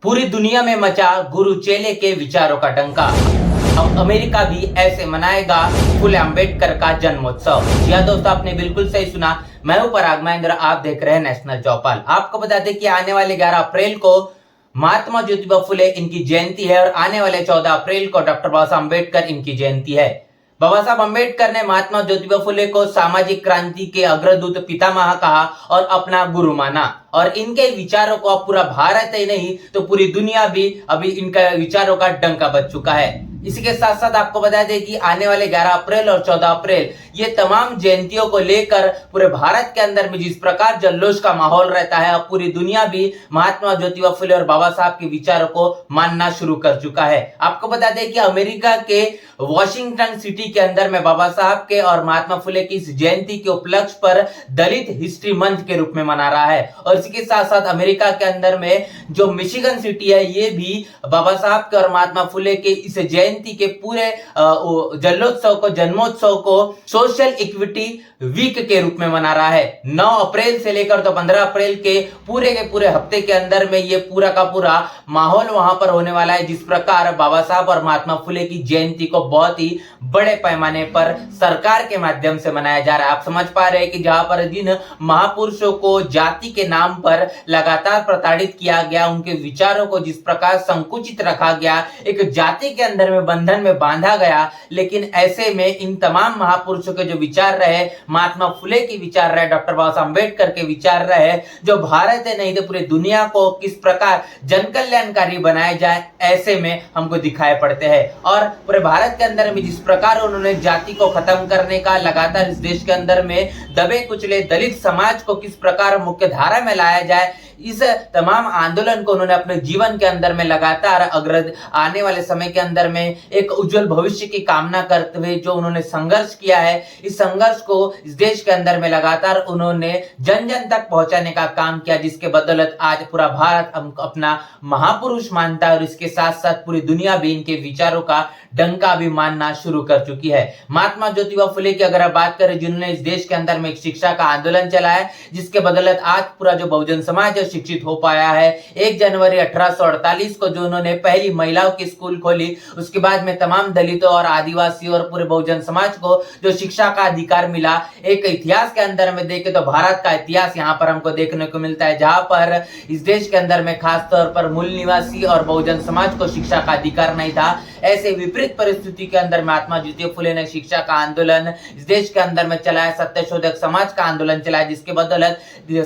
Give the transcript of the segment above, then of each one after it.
पूरी दुनिया में मचा गुरु चेले के विचारों का डंका। अब अमेरिका भी ऐसे मनाएगा फुले अम्बेडकर का जन्मोत्सव। यह दोस्तों आपने बिल्कुल सही सुना। मैं हूं पराग महेंद्र, आप देख रहे हैं नेशनल चौपाल। आपको बता दें कि आने वाले 11 अप्रैल को महात्मा ज्योतिबा फुले इनकी जयंती है और आने वाले 14 अप्रैल को डॉक्टर बाबा साहब अम्बेडकर इनकी जयंती है। बाबा साहब अम्बेडकर ने महात्मा ज्योतिबा फुले को सामाजिक क्रांति के अग्रदूत पितामह कहा और अपना गुरु माना, और इनके विचारों को अब पूरा भारत ही नहीं तो पूरी दुनिया भी अभी इनका विचारों का डंका बज चुका है। इसी के साथ साथ आपको बता दें कि आने वाले 11 अप्रैल और 14 अप्रैल ये तमाम जयंतियों को लेकर पूरे भारत के अंदर में जिस प्रकार जल्लोष का माहौल रहता है, अब पूरी दुनिया भी महात्मा ज्योतिबा फुले और बाबा साहब के विचारों को मानना शुरू कर चुका है। आपको बता दें कि अमेरिका के वॉशिंगटन सिटी के अंदर में बाबा साहब के और महात्मा फुले की इस जयंती के उपलक्ष्य पर दलित हिस्ट्री मंथ के रूप में मना रहा है। और इसी के साथ साथ अमेरिका के अंदर में जो मिशिगन सिटी है, ये भी बाबा साहब के और महात्मा फुले के इस जयंती के पूरे जल्लोत्सव को, जन्मोत्सव को सोशल इक्विटी वीक के रूप में मना रहा है। 9 अप्रैल से लेकर तो 15 अप्रैल के पूरे हफ्ते के अंदर में ये पूरा का पूरा माहौल वहां पर होने वाला है, जिस प्रकार बाबा साहब और महात्मा फुले की जयंती को बहुत ही बड़े पैमाने पर सरकार के माध्यम से मनाया जा रहा है। आप समझ पा रहे हैं कि जहां पर जिन महापुरुषों को जाति के नाम पर लगातार प्रताड़ित किया गया, उनके विचारों को जिस प्रकार संकुचित रखा गया, एक जाति के अंदर में बंधन में बांधा गया, लेकिन ऐसे में इन तमाम महापुरुषों के जो विचार रहे, महात्मा फुले के विचार रहे, डॉक्टर बाबा साहब अम्बेडकर के विचार रहे, जो भारत है नहीं तो पूरी दुनिया को किस प्रकार जन कल्याणकारी बनाया जाए, ऐसे में हमको दिखाई पड़ते हैं। और पूरे भारत के अंदर में जिस प्रकार उन्होंने जाति को खत्म करने का लगातार इस देश के अंदर में दबे कुचले दलित समाज को किस प्रकार मुख्य धारा में लाया जाए, इस तमाम आंदोलन को उन्होंने अपने जीवन के अंदर में लगातार आने वाले समय के अंदर में एक उज्जवल भविष्य की कामना करते हुए जो उन्होंने संघर्ष किया है, इस संघर्ष को इस देश के अंदर में लगातार उन्होंने जन जन तक पहुंचाने का काम किया, जिसके बदौलत आज पूरा भारत अपना महापुरुष मानता है और इसके साथ साथ पूरी दुनिया भी इनके विचारों का डंका भी मानना शुरू कर चुकी है। महात्मा ज्योतिबा फुले की अगर आप बात करें, जिन्होंने इस देश के अंदर में एक शिक्षा का आंदोलन चलाया, जिसके बदौलत आज पूरा जो बहुजन समाज शिक्षित हो पाया है। 1 जनवरी 1848 को जो उन्होंने पहली महिलाओं की स्कूल खोली, उसके बाद में तमाम दलितों और आदिवासियों और पूरे बहुजन समाज को जो शिक्षा का अधिकार मिला। एक इतिहास के अंदर में देखें तो भारत का इतिहास यहाँ पर हमको देखने को मिलता है, जहां पर इस देश के अंदर में खास तौर पर मूल निवासी और बहुजन समाज को शिक्षा का अधिकार नहीं था। ऐसे विपरीत परिस्थिति के अंदर महात्मा ज्योतिबा फुले ने शिक्षा का आंदोलन इस देश के अंदर में चलाया, सत्यशोधक समाज का आंदोलन चलाया, जिसके बदौलत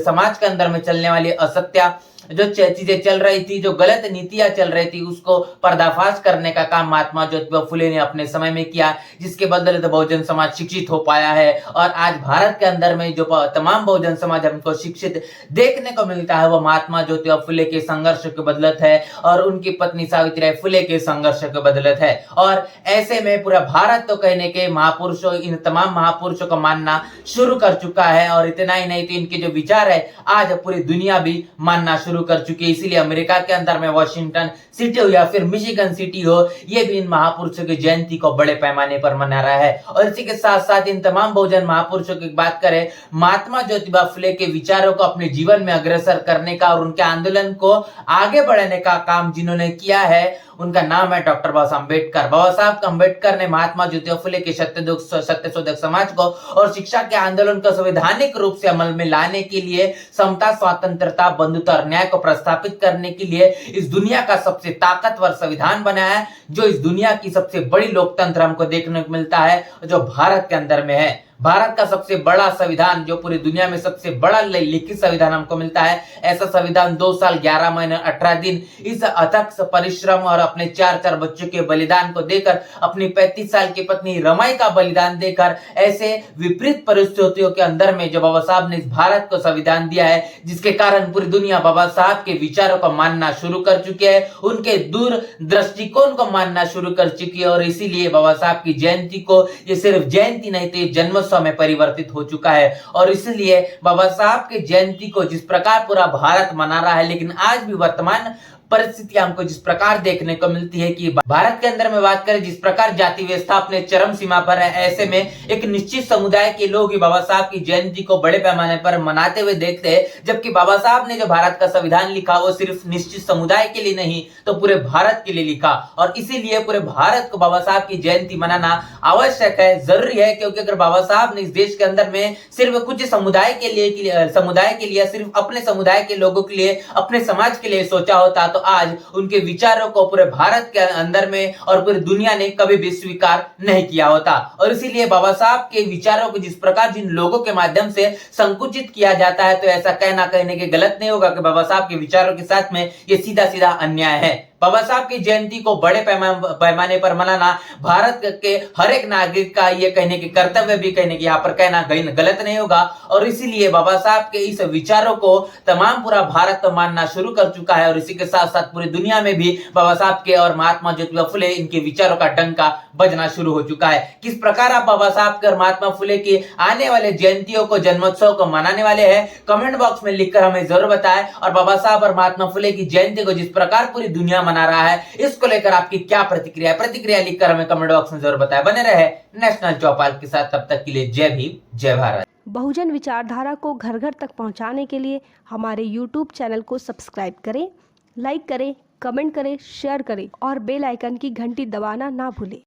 समाज के अंदर में चलने वाली असत्य जो चीजें चल रही थी, जो गलत नीतियां चल रही थी, उसको पर्दाफाश करने का काम महात्मा ज्योतिबा फुले ने अपने समय में किया, जिसके बदौलत बहुजन समाज शिक्षित हो पाया है। और आज भारत के अंदर में जो तमाम बहुजन समाज हमको शिक्षित देखने को मिलता है, वो महात्मा ज्योतिबा फुले के संघर्ष के बदौलत है और उनकी पत्नी सावित्रीबाई फुले के संघर्ष के बदौलत है। और ऐसे में पूरा भारत तो कहने के महापुरुषों, इन तमाम महापुरुषों को मानना शुरू कर चुका है। और इतना ही नहीं तो इनके जो विचार है आज पूरी दुनिया भी मानना शुरू कर चुकी है। इसीलिए अमेरिका के अंदर में वॉशिंगटन सिटी हो या फिर मिशिगन सिटी हो, ये भी इन महापुरुषों की जयंती को बड़े पैमाने पर मना रहा है। और इसी के साथ साथ इन तमाम बहुजन महापुरुषों की बात करें, महात्मा ज्योतिबा फुले के विचारों को अपने जीवन में अग्रसर करने का और उनके आंदोलन को आगे बढ़ाने का काम जिन्होंने किया है, उनका नाम है डॉक्टर बाबा साहब अम्बेडकर। बाबा साहब अम्बेडकर ने महात्मा ज्योतिबा फुले के सत्यशोधक समाज को और शिक्षा के आंदोलन को संवैधानिक रूप से अमल में लाने के लिए, समता, स्वतंत्रता, बंधुता और न्याय को प्रस्थापित करने के लिए इस दुनिया का सबसे ताकतवर संविधान बनाया है, जो इस दुनिया की सबसे बड़ी लोकतंत्र हमको देखने को मिलता है, जो भारत के अंदर में है। भारत का सबसे बड़ा संविधान, जो पूरी दुनिया में सबसे बड़ा लिखित संविधान हमको मिलता है, ऐसा संविधान 2 साल 11 महीने 18 दिन इस अथक परिश्रम और अपने 4 बच्चों के बलिदान को देकर, अपनी 35 साल की पत्नी रमाई का बलिदान देकर, ऐसे विपरीत परिस्थितियों के अंदर में जो बाबा साहब ने इस भारत को संविधान दिया है, जिसके कारण पूरी दुनिया बाबा साहब के विचारों को मानना शुरू कर चुकी है, उनके दूर दृष्टिकोण को मानना शुरू कर चुकी है। और इसीलिए बाबा साहब की जयंती को ये सिर्फ जयंती नहीं थी, जन्म में परिवर्तित हो चुका है। और इसलिए बाबा साहब के जयंती को जिस प्रकार पूरा भारत मना रहा है, लेकिन आज भी वर्तमान परिस्थितियां हमको जिस प्रकार देखने को मिलती है कि भारत के अंदर में बात करें जिस प्रकार जाति व्यवस्था अपने चरम सीमा पर है, ऐसे में एक निश्चित समुदाय के लोग ही बाबा साहब की जयंती को बड़े पैमाने पर मनाते हुए देखते हैं, जबकि बाबा साहब ने जो भारत का संविधान लिखा वो सिर्फ निश्चित समुदाय के लिए नहीं तो पूरे भारत के लिए लिखा, और इसीलिए पूरे भारत को बाबा साहब की जयंती मनाना आवश्यक है, जरूरी है। क्योंकि अगर बाबा साहब ने इस देश के अंदर में सिर्फ कुछ समुदाय के लिए सिर्फ अपने समुदाय के लोगों के लिए, अपने समाज के लिए सोचा होता तो आज उनके विचारों को पूरे भारत के अंदर में और पूरी दुनिया ने कभी भी स्वीकार नहीं किया होता। और इसीलिए बाबा साहब के विचारों को जिस प्रकार जिन लोगों के माध्यम से संकुचित किया जाता है, तो ऐसा कहने के गलत नहीं होगा कि बाबा साहब के विचारों के साथ में ये सीधा सीधा अन्याय है। बाबा साहब की जयंती को बड़े पैमाने पर मनाना भारत के हर एक नागरिक का ये कहने की कर्तव्य भी कहने की यहाँ पर कहना गलत नहीं होगा। और इसीलिए बाबा साहब के इस विचारों को तमाम पूरा भारत मानना शुरू कर चुका है, और इसी के साथ साथ पूरी दुनिया में भी बाबा साहब के और महात्मा ज्योतिबा फुले इनके विचारों का डंका बजना शुरू हो चुका है। किस प्रकार आप बाबा साहब के और महात्मा फुले की आने वाले जयंतियों को, जन्मोत्सव को मनाने वाले हैं, कमेंट बॉक्स में लिखकर हमें जरूर बताएं। और बाबा साहब और महात्मा फुले की जयंती को जिस प्रकार पूरी दुनिया मना रहा है, इसको लेकर आपकी क्या प्रतिक्रिया लिखकर हमें कमेंट बॉक्स में जरूर बताएं। बने रहे नेशनल चौपाल के साथ, तब तक के लिए जय भीम जय भारत। बहुजन विचारधारा को घर घर तक पहुंचाने के लिए हमारे YouTube चैनल को सब्सक्राइब करें, लाइक करें, कमेंट करें, शेयर करें और बेल आइकन की घंटी दबाना ना भूलें।